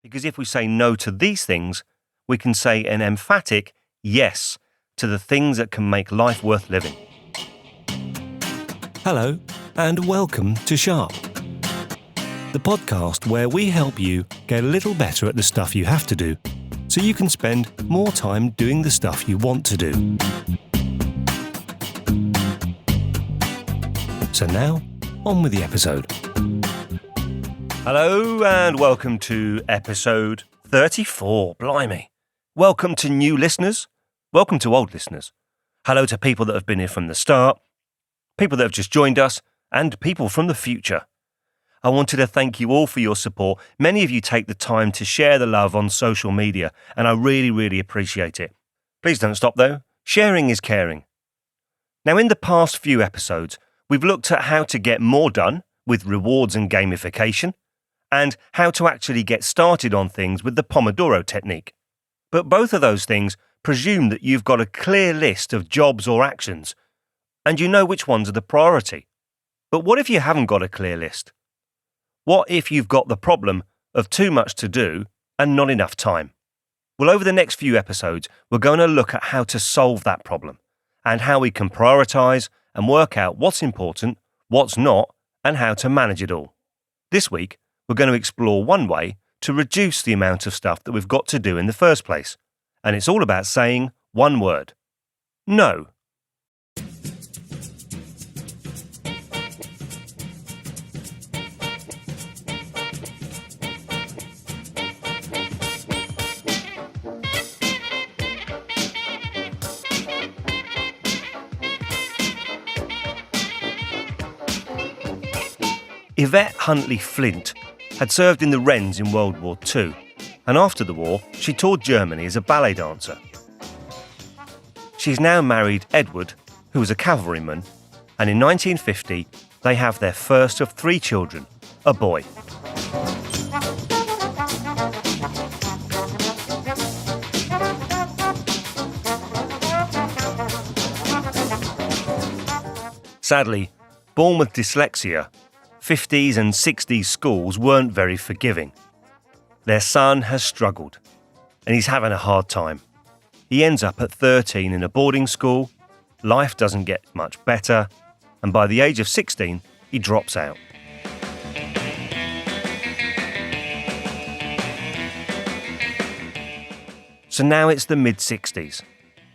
Because if we say no to these things, we can say an emphatic yes to the things that can make life worth living. Hello, and welcome to Sharp, the podcast where we help you get a little better at the stuff you have to do, so you can spend more time doing the stuff you want to do. So now, on with the episode. Hello, and welcome to episode 34. Blimey. Welcome to new listeners. Welcome to old listeners. Hello to people that have been here from the start, people that have just joined us, and people from the future. I wanted to thank you all for your support. Many of you take the time to share the love on social media, and I really appreciate it. Please don't stop though. Sharing is caring. Now, in the past few episodes, we've looked at how to get more done with rewards and gamification, and how to actually get started on things with the Pomodoro technique. But both of those things presume that you've got a clear list of jobs or actions, and you know which ones are the priority. But what if you haven't got a clear list? What if you've got the problem of too much to do and not enough time? Well, over the next few episodes, we're going to look at how to solve that problem, and how we can prioritise and work out what's important, what's not, and how to manage it all. This week, we're going to explore one way to reduce the amount of stuff that we've got to do in the first place. And it's all about saying one word. No. Evette Huntley Flindt had served in the Wrens in World War II, and after the war, she toured Germany as a ballet dancer. She's now married Edward, who was a cavalryman, and in 1950, they have their first of 3 children, a boy. Sadly, born with dyslexia, 50s and 60s schools weren't very forgiving. Their son has struggled, and he's having a hard time. He ends up at 13 in a boarding school, life doesn't get much better, and by the age of 16, he drops out. So now it's the mid-60s,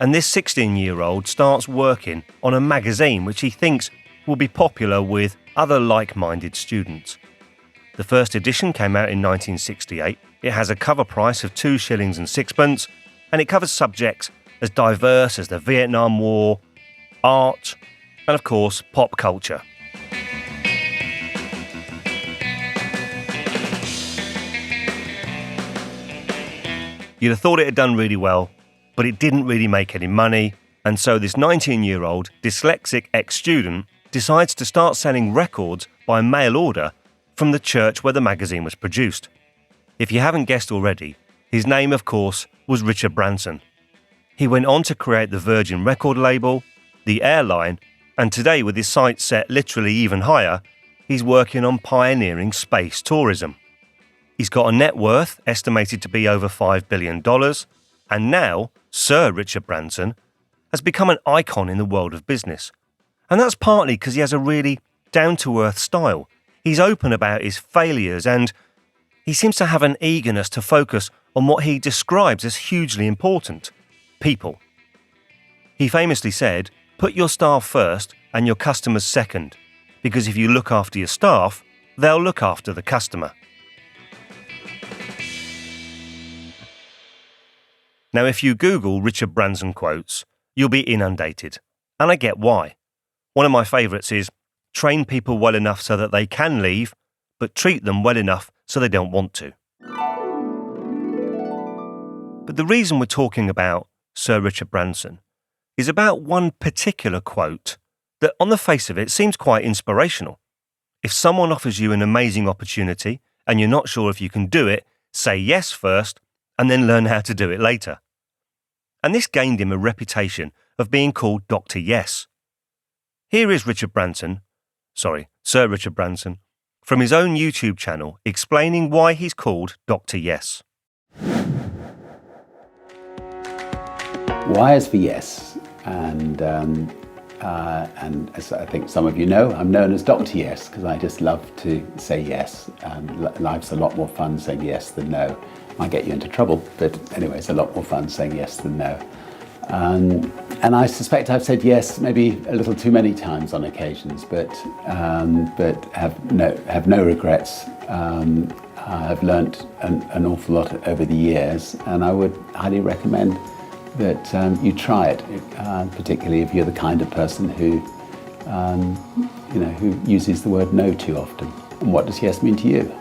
and this 16-year-old starts working on a magazine which he thinks will be popular with other like-minded students. The first edition came out in 1968. It has a cover price of 2 shillings and sixpence, and it covers subjects as diverse as the Vietnam War, art, and of course, pop culture. You'd have thought it had done really well, but it didn't really make any money, and so this 19-year-old dyslexic ex-student decides to start selling records by mail order from the church where the magazine was produced. If you haven't guessed already, his name, of course, was Richard Branson. He went on to create the Virgin record label, the airline, and today, with his sights set literally even higher, he's working on pioneering space tourism. He's got a net worth estimated to be over $5 billion, and now Sir Richard Branson has become an icon in the world of business. And that's partly because he has a really down-to-earth style. He's open about his failures, and he seems to have an eagerness to focus on what he describes as hugely important: people. He famously said, "Put your staff first and your customers second, because if you look after your staff, they'll look after the customer." Now, if you Google Richard Branson quotes, you'll be inundated, and I get why. One of my favourites is, train people well enough so that they can leave, but treat them well enough so they don't want to. But the reason we're talking about Sir Richard Branson is about one particular quote that on the face of it seems quite inspirational. If someone offers you an amazing opportunity and you're not sure if you can do it, say yes first and then learn how to do it later. And this gained him a reputation of being called Dr. Yes. Here is Sir Richard Branson, from his own YouTube channel explaining why he's called Dr. Yes. Y is for yes, and as I think some of you know, I'm known as Dr. Yes because I just love to say yes. Life's a lot more fun saying yes than no. Might get you into trouble, but anyway, it's a lot more fun saying yes than no. And I suspect I've said yes maybe a little too many times on occasions, but have no regrets. I've learnt an awful lot over the years, and I would highly recommend that you try it, particularly if you're the kind of person who uses the word no too often. And what does yes mean to you?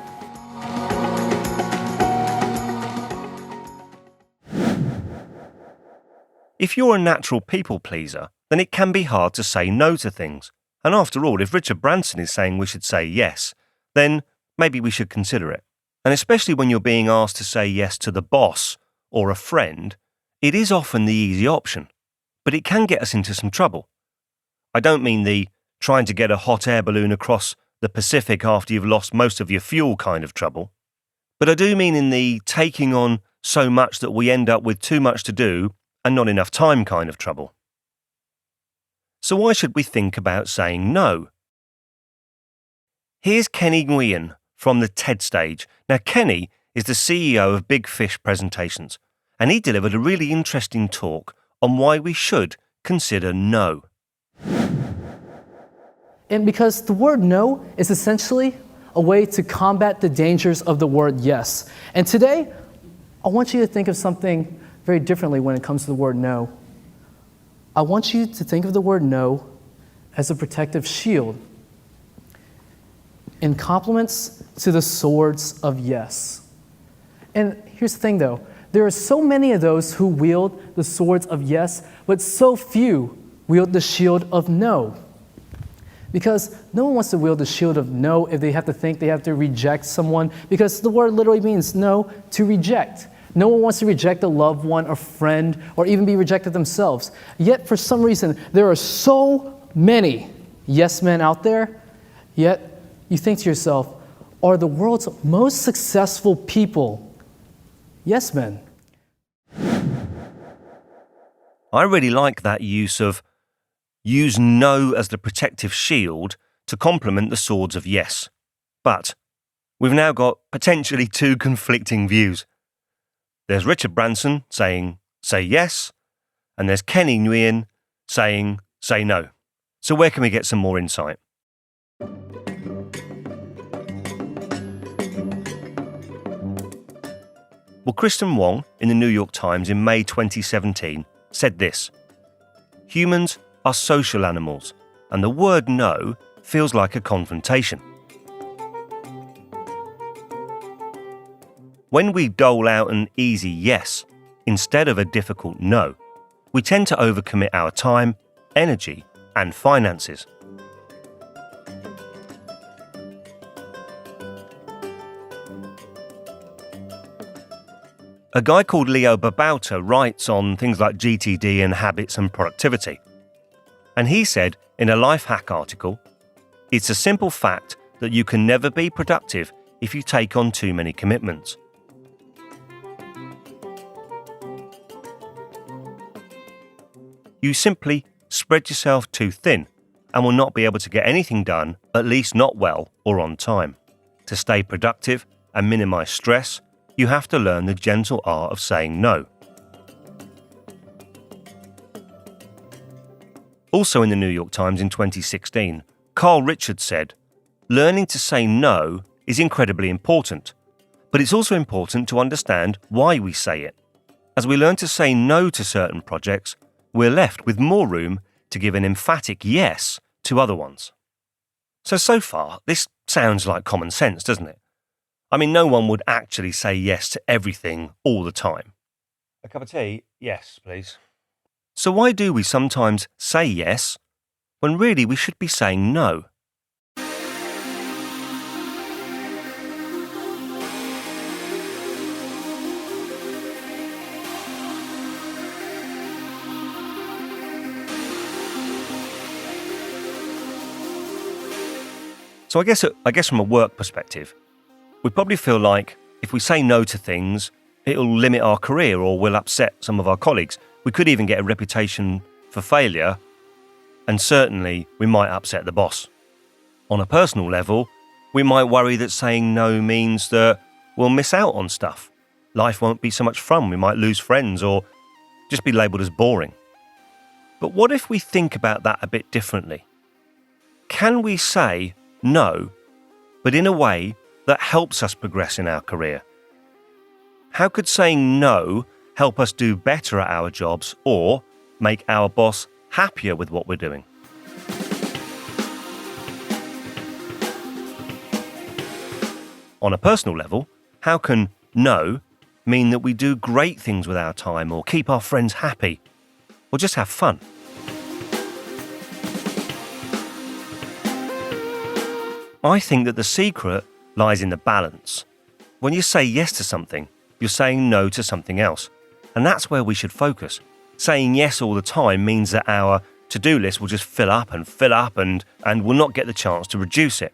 If you're a natural people pleaser, then it can be hard to say no to things. And after all, if Richard Branson is saying we should say yes, then maybe we should consider it. And especially when you're being asked to say yes to the boss or a friend, it is often the easy option, but it can get us into some trouble. I don't mean the trying to get a hot air balloon across the Pacific after you've lost most of your fuel kind of trouble, but I do mean in the taking on so much that we end up with too much to do and not enough time kind of trouble. So why should we think about saying no? Here's Kenny Nguyen from the TED stage. Now, Kenny is the CEO of Big Fish Presentations, and he delivered a really interesting talk on why we should consider no. And because the word no is essentially a way to combat the dangers of the word yes. And today, I want you to think of something very differently when it comes to the word no. I want you to think of the word no as a protective shield in compliments to the swords of yes. And here's the thing though, there are so many of those who wield the swords of yes, but so few wield the shield of no. Because no one wants to wield the shield of no if they have to think they have to reject someone, because the word literally means no, to reject. No one wants to reject a loved one, a friend, or even be rejected themselves. Yet, for some reason, there are so many yes men out there, yet you think to yourself, are the world's most successful people yes men? I really like that use no as the protective shield to complement the swords of yes. But we've now got potentially two conflicting views. There's Richard Branson saying, say yes, and there's Kenny Nguyen saying, say no. So where can we get some more insight? Well, Kristen Wong in the New York Times in May 2017 said this: humans are social animals, and the word no feels like a confrontation. When we dole out an easy yes instead of a difficult no, we tend to overcommit our time, energy, and finances. A guy called Leo Babauta writes on things like GTD and habits and productivity. And he said in a life hack article, it's a simple fact that you can never be productive if you take on too many commitments. You simply spread yourself too thin and will not be able to get anything done, at least not well or on time. To stay productive and minimize stress, you have to learn the gentle art of saying no. Also in the New York Times in 2016, Carl Richards said, learning to say no is incredibly important, but it's also important to understand why we say it. As we learn to say no to certain projects, we're left with more room to give an emphatic yes to other ones. So far, this sounds like common sense, doesn't it? I mean, no one would actually say yes to everything all the time. A cup of tea? Yes, please. So why do we sometimes say yes when really we should be saying no? So I guess from a work perspective, we probably feel like if we say no to things, it'll limit our career or will upset some of our colleagues. We could even get a reputation for failure, and certainly we might upset the boss. On a personal level, we might worry that saying no means that we'll miss out on stuff. Life won't be so much fun, we might lose friends or just be labelled as boring. But what if we think about that a bit differently? Can we say no, but in a way that helps us progress in our career? How could saying no help us do better at our jobs or make our boss happier with what we're doing? On a personal level, how can no mean that we do great things with our time or keep our friends happy or just have fun? I think that the secret lies in the balance. When you say yes to something, you're saying no to something else. And that's where we should focus. Saying yes all the time means that our to-do list will just fill up and we'll not get the chance to reduce it.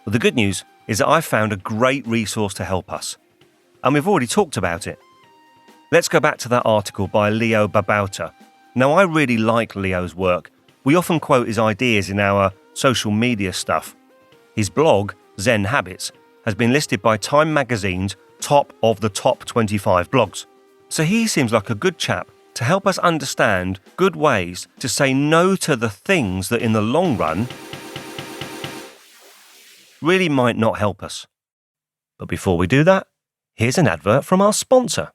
But the good news is that I've found a great resource to help us. And we've already talked about it. Let's go back to that article by Leo Babauta. Now, I really like Leo's work. We often quote his ideas in our social media stuff. His blog, Zen Habits, has been listed by Time magazine's top of the top 25 blogs. So he seems like a good chap to help us understand good ways to say no to the things that in the long run really might not help us. But before we do that, here's an advert from our sponsor.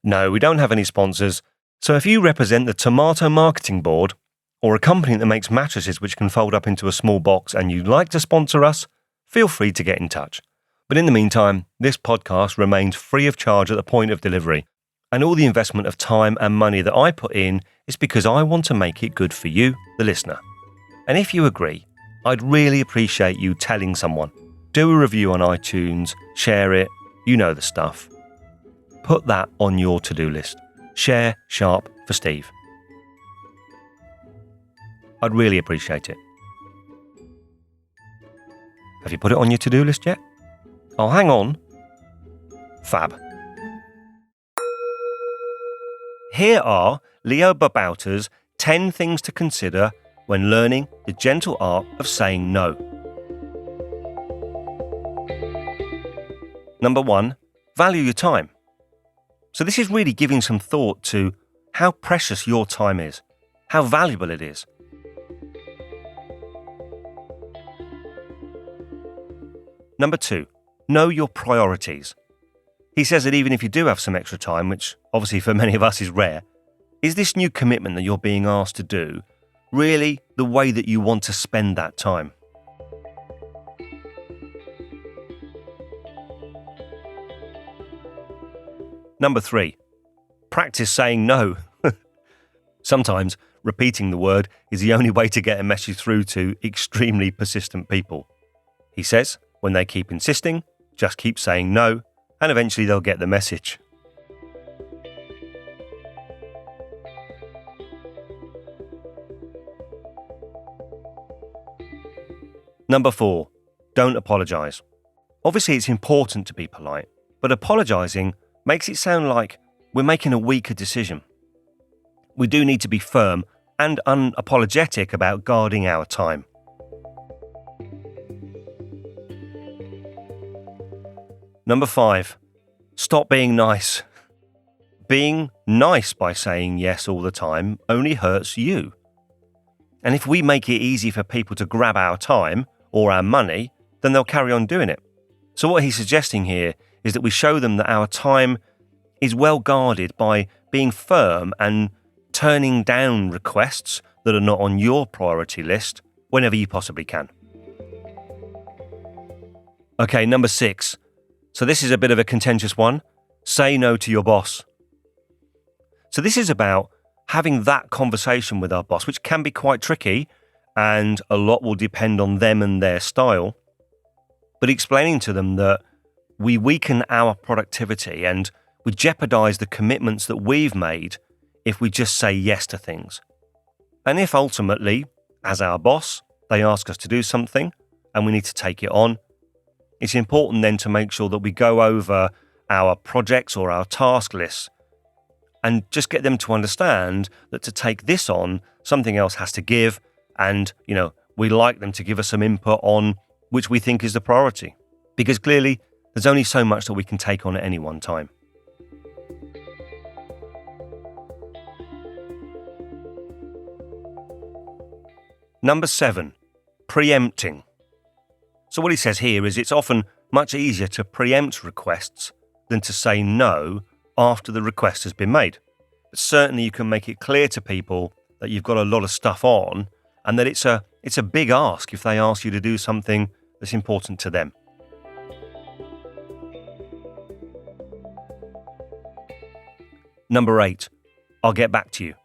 No, we don't have any sponsors. So if you represent the Tomato Marketing Board or a company that makes mattresses which can fold up into a small box and you'd like to sponsor us, feel free to get in touch. But in the meantime, this podcast remains free of charge at the point of delivery. And all the investment of time and money that I put in is because I want to make it good for you, the listener. And if you agree, I'd really appreciate you telling someone. Do a review on iTunes, share it, you know the stuff. Put that on your to-do list. Share Sharp for Steve. I'd really appreciate it. Have you put it on your to-do list yet? Oh, hang on. Fab. Here are Leo Babauta's 10 things to consider when learning the gentle art of saying no. Number 1, value your time. So this is really giving some thought to how precious your time is, how valuable it is. Number 2, know your priorities. He says that even if you do have some extra time, which obviously for many of us is rare, is this new commitment that you're being asked to do really the way that you want to spend that time? Number 3, practice saying no. Sometimes repeating the word is the only way to get a message through to extremely persistent people. He says, when they keep insisting, just keep saying no, and eventually they'll get the message. Number 4, don't apologise. Obviously it's important to be polite, but apologising makes it sound like we're making a weaker decision. We do need to be firm and unapologetic about guarding our time. Number 5, stop being nice. Being nice by saying yes all the time only hurts you. And if we make it easy for people to grab our time or our money, then they'll carry on doing it. So what he's suggesting here is that we show them that our time is well guarded by being firm and turning down requests that are not on your priority list whenever you possibly can. Okay, number 6. So this is a bit of a contentious one. Say no to your boss. So this is about having that conversation with our boss, which can be quite tricky, and a lot will depend on them and their style. But explaining to them that we weaken our productivity and we jeopardize the commitments that we've made if we just say yes to things. And if ultimately, as our boss, they ask us to do something and we need to take it on, it's important then to make sure that we go over our projects or our task lists and just get them to understand that to take this on, something else has to give, and, we like them to give us some input on which we think is the priority. Because clearly, there's only so much that we can take on at any one time. Number 7, pre-empting. So what he says here is it's often much easier to preempt requests than to say no after the request has been made. But certainly you can make it clear to people that you've got a lot of stuff on and that it's a big ask if they ask you to do something that's important to them. Number 8, I'll get back to you.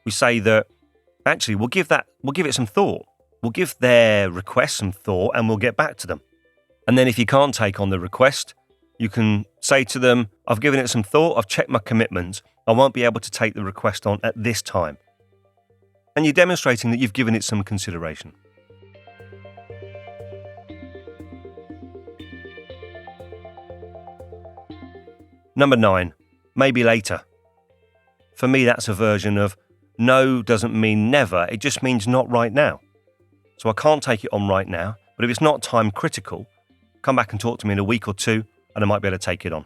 We say that actually we'll give it some thought. We'll give their request some thought and we'll get back to them. And then if you can't take on the request, you can say to them, I've given it some thought, I've checked my commitments, I won't be able to take the request on at this time. And you're demonstrating that you've given it some consideration. Number 9, maybe later. For me, that's a version of no doesn't mean never, it just means not right now. So I can't take it on right now, but if it's not time critical, come back and talk to me in a week or two and I might be able to take it on.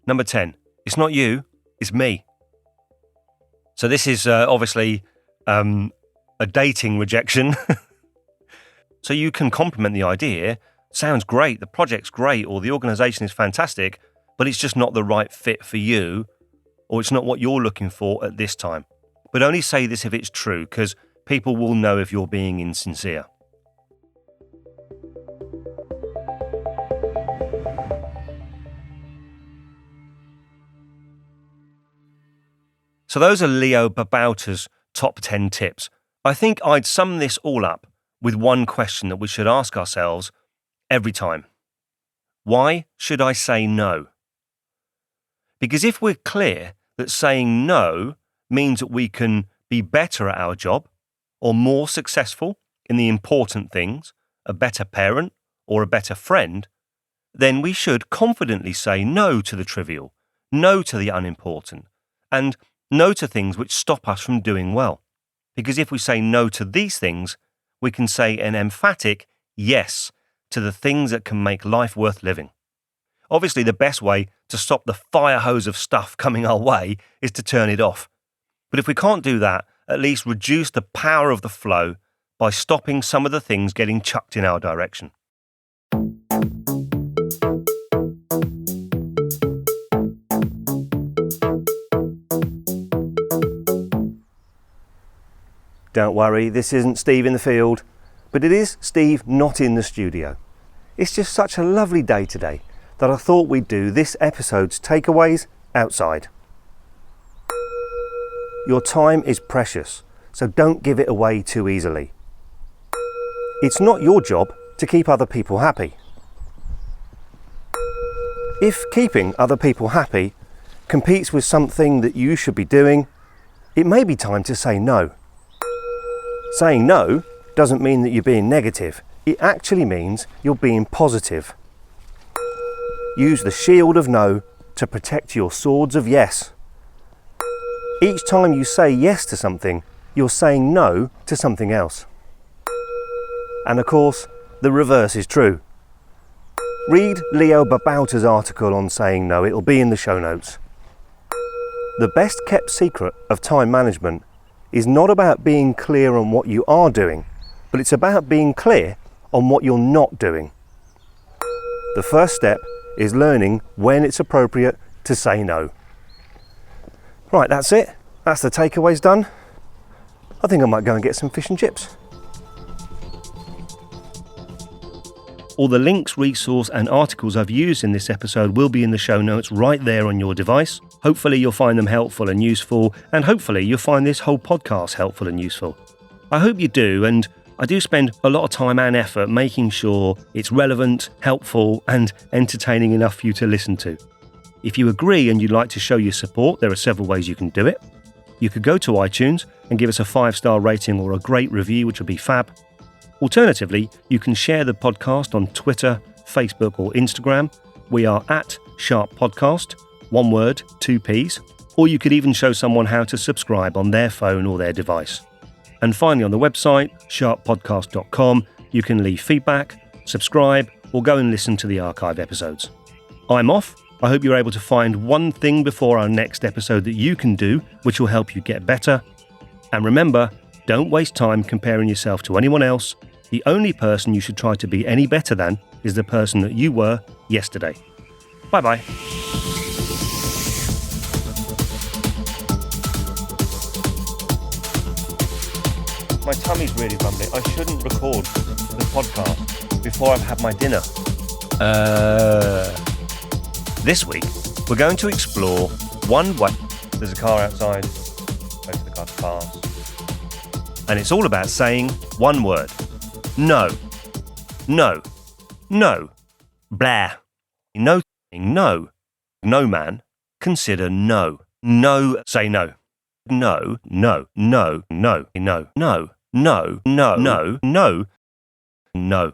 Number 10, it's not you, it's me. So this is obviously a dating rejection. So you can compliment the idea, sounds great, the project's great, or the organisation is fantastic, but it's just not the right fit for you, or it's not what you're looking for at this time. But only say this if it's true, because people will know if you're being insincere. So those are Leo Babauta's top 10 tips. I think I'd sum this all up with one question that we should ask ourselves every time. Why should I say no? Because if we're clear that saying no means that we can be better at our job or more successful in the important things, a better parent or a better friend, then we should confidently say no to the trivial, no to the unimportant, and no to things which stop us from doing well. Because if we say no to these things, we can say an emphatic yes to the things that can make life worth living. Obviously, the best way to stop the fire hose of stuff coming our way is to turn it off. But if we can't do that, at least reduce the power of the flow by stopping some of the things getting chucked in our direction. Don't worry, this isn't Steve in the field, but it is Steve not in the studio. It's just such a lovely day today that I thought we'd do this episode's takeaways outside. Your time is precious, so don't give it away too easily. It's not your job to keep other people happy. If keeping other people happy competes with something that you should be doing, it may be time to say no. Saying no doesn't mean that you're being negative. It actually means you're being positive. Use the shield of no to protect your swords of yes. Each time you say yes to something, you're saying no to something else. And of course, the reverse is true. Read Leo Babauta's article on saying no, it'll be in the show notes. The best kept secret of time management is not about being clear on what you are doing, but it's about being clear on what you're not doing. The first step is learning when it's appropriate to say no. Right, that's it. That's the takeaways done. I think I might go and get some fish and chips. All the links, resource and articles I've used in this episode will be in the show notes right there on your device. Hopefully you'll find them helpful and useful, and hopefully you'll find this whole podcast helpful and useful. I hope you do, and I do spend a lot of time and effort making sure it's relevant, helpful, and entertaining enough for you to listen to. If you agree and you'd like to show your support, there are several ways you can do it. You could go to iTunes and give us a 5-star rating or a great review, which would be fab. Alternatively, you can share the podcast on Twitter, Facebook, or Instagram. We are at Sharp Podcast, one word, 2 Ps, or you could even show someone how to subscribe on their phone or their device. And finally, on the website, sharppodcast.com, you can leave feedback, subscribe, or go and listen to the archive episodes. I'm off. I hope you're able to find one thing before our next episode that you can do, which will help you get better. And remember, don't waste time comparing yourself to anyone else. The only person you should try to be any better than is the person that you were yesterday. Bye-bye. My tummy's really rumbling. I shouldn't record the podcast before I've had my dinner. This week, we're going to explore one way. There's a car outside. Wait for the car to pass. And it's all about saying one word. No. No. No. Blah. No. No. No, man. Consider no. No. Say no. No. No. No. No. No. No. No. No. No. No. No.